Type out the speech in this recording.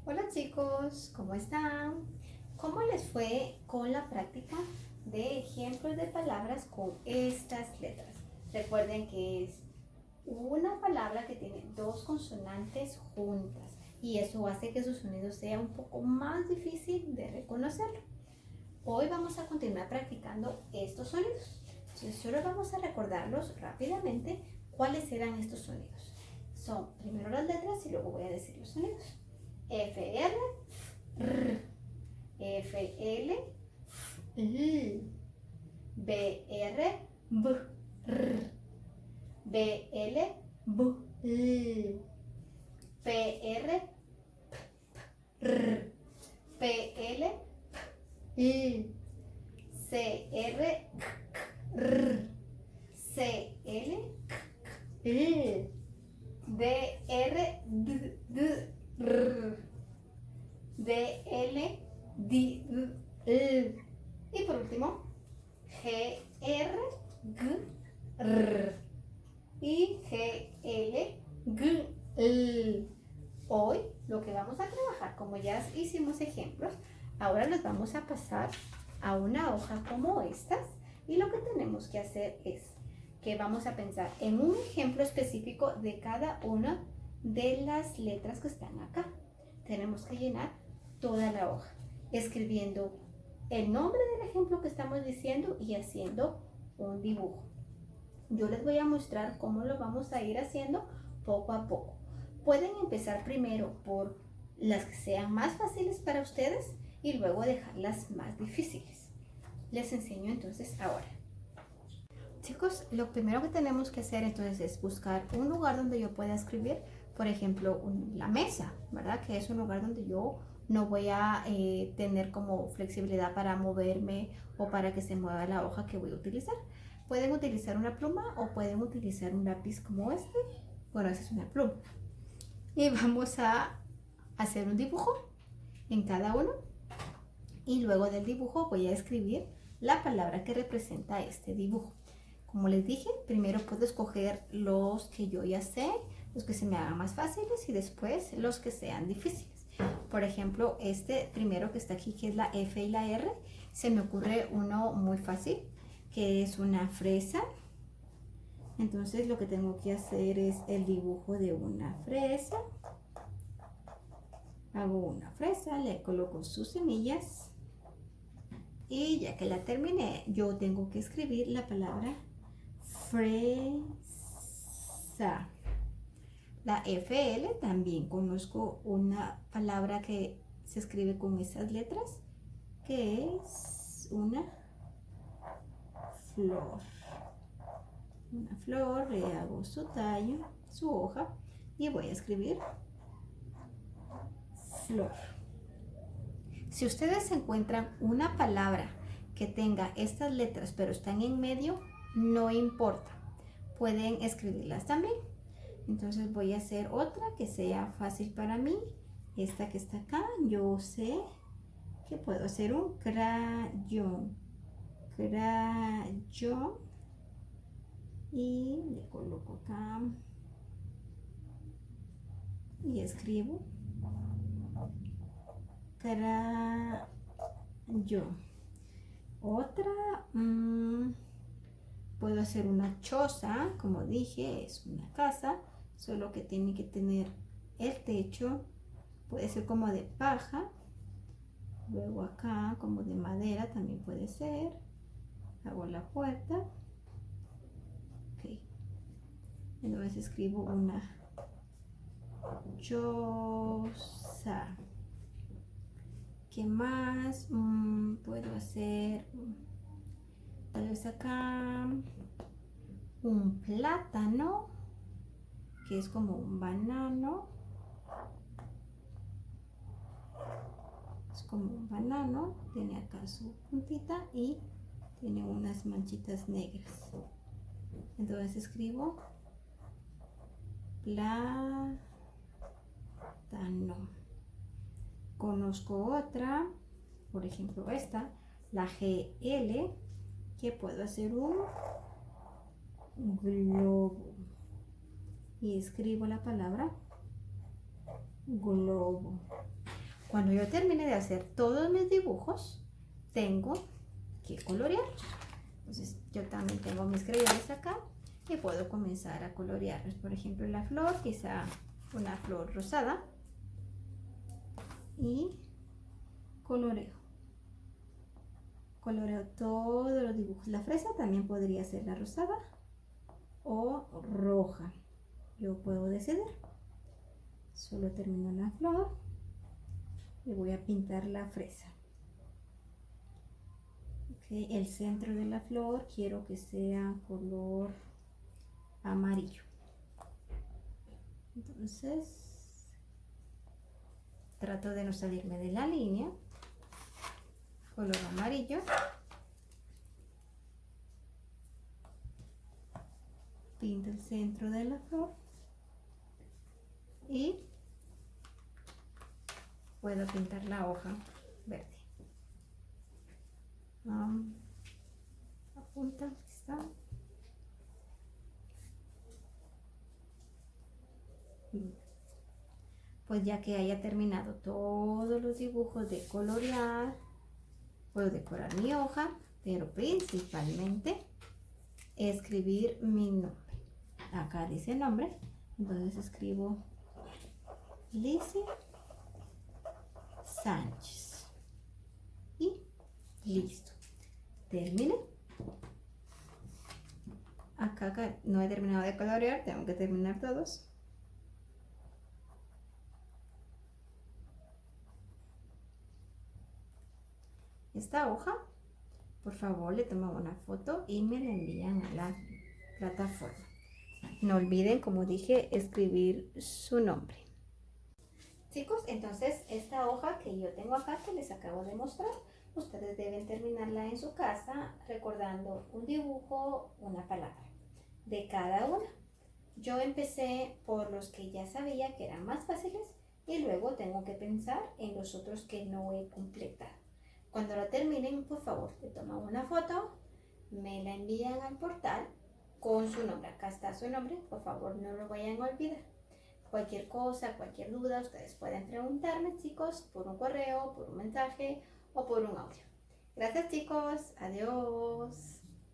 Hola chicos, ¿cómo están? ¿Cómo les fue con la práctica de ejemplos de palabras con estas letras? Recuerden que es una palabra que tiene dos consonantes juntas y eso hace que su sonido sea un poco más difícil de reconocerlo. Hoy vamos a continuar practicando estos sonidos. Entonces solo vamos a recordarlos rápidamente cuáles eran estos sonidos. Son primero las letras y luego voy a decir los sonidos. F, R, R, F, L, L, B, R, B, R, B, L, B, L, P, R, R, P, L, L, C, R, R, C, L, L, D, R, D, D, R, D, L, D, L. Y por último, G, R, G, R. Y G, L, G, L. Hoy lo que vamos a trabajar, como ya hicimos ejemplos, ahora los vamos a pasar a una hoja como estas. Y lo que tenemos que hacer es que vamos a pensar en un ejemplo específico de cada una de las letras que están acá. Tenemos que llenar toda la hoja, escribiendo el nombre del ejemplo que estamos diciendo y haciendo un dibujo. Yo les voy a mostrar cómo lo vamos a ir haciendo poco a poco. Pueden empezar primero por las que sean más fáciles para ustedes y luego dejarlas más difíciles. Les enseño entonces ahora. Chicos, lo primero que tenemos que hacer entonces es buscar un lugar donde yo pueda escribir, por ejemplo, la mesa, ¿verdad? Que es un lugar donde yo no voy a tener como flexibilidad para moverme o para que se mueva la hoja que voy a utilizar. Pueden utilizar una pluma o pueden utilizar un lápiz como este. Bueno, esa es una pluma. Y vamos a hacer un dibujo en cada uno. Y luego del dibujo voy a escribir la palabra que representa este dibujo. Como les dije, primero puedo escoger los que yo ya sé, los que se me hagan más fáciles y después los que sean difíciles. Por ejemplo, este primero que está aquí, que es la F y la R, se me ocurre uno muy fácil, que es una fresa. Entonces lo que tengo que hacer es el dibujo de una fresa. Hago una fresa, le coloco sus semillas y ya que la terminé, yo tengo que escribir la palabra fresa. La FL también conozco una palabra que se escribe con esas letras, que es una flor. Una flor, le hago su tallo, su hoja y voy a escribir flor. Si ustedes encuentran una palabra que tenga estas letras pero están en medio, no importa, pueden escribirlas también. Entonces voy a hacer otra que sea fácil para mí. Esta que está acá, yo sé que puedo hacer un crayón. Crayón. Y le coloco acá. Y escribo crayón. Otra, puedo hacer una choza, como dije, es una casa, solo que tiene que tener el techo, puede ser como de paja, luego acá como de madera también puede ser, hago la puerta, ok, entonces escribo una choza. ¿Qué más puedo hacer? Tal vez acá un plátano, que es como un banano. Es como un banano, tiene acá su puntita y tiene unas manchitas negras. Entonces escribo plátano. Conozco otra, por ejemplo esta, la GL, que puedo hacer un globo. Y escribo la palabra globo. Cuando yo termine de hacer todos mis dibujos, tengo que colorear. Entonces yo también tengo mis crayones acá y puedo comenzar a colorearlos. Por ejemplo, la flor, quizá una flor rosada, y coloreo todos los dibujos. La fresa también podría ser la rosada o roja, yo puedo decidir. Solo termino la flor y voy a pintar la fresa. Okay, el centro de la flor quiero que sea color amarillo. Entonces trato de no salirme de la línea. Color amarillo. Pinto el centro de la flor y puedo pintar la hoja verde. La punta está. Pues ya que haya terminado todos los dibujos de colorear, puedo decorar mi hoja, pero principalmente escribir mi nombre. Acá dice nombre, entonces escribo Lizzy Sánchez y listo. Terminé. Acá no he terminado de colorear, tengo que terminar todos. Esta hoja, por favor, le toman una foto y me la envían a la plataforma. No olviden, como dije, escribir su nombre. Chicos, entonces esta hoja que yo tengo acá, que les acabo de mostrar, ustedes deben terminarla en su casa recordando un dibujo, una palabra de cada una. Yo empecé por los que ya sabía que eran más fáciles y luego tengo que pensar en los otros que no he completado. Cuando lo terminen, por favor, le toman una foto, me la envían al portal con su nombre. Acá está su nombre, por favor no lo vayan a olvidar. Cualquier cosa, cualquier duda, ustedes pueden preguntarme, chicos, por un correo, por un mensaje o por un audio. Gracias, chicos. Adiós.